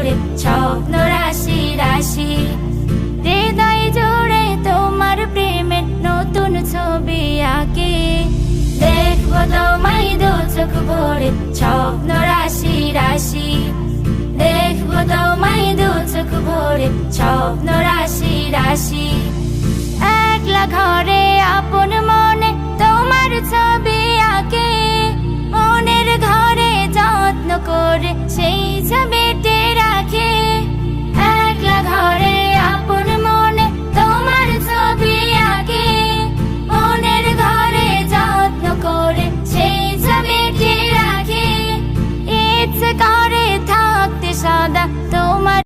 ভরে স্বপ্ন রাশি রাশি। হৃদয় জুড়ে তোমার প্রেমের নতুন ছবি আঁকি। দেখবো তোমায় দু চোখ ভরে স্বপ্ন রাশি রাশি। দেখবো তোমায় দু চোখ ভরে স্বপ্ন রাশি রাশি। একলা ঘরে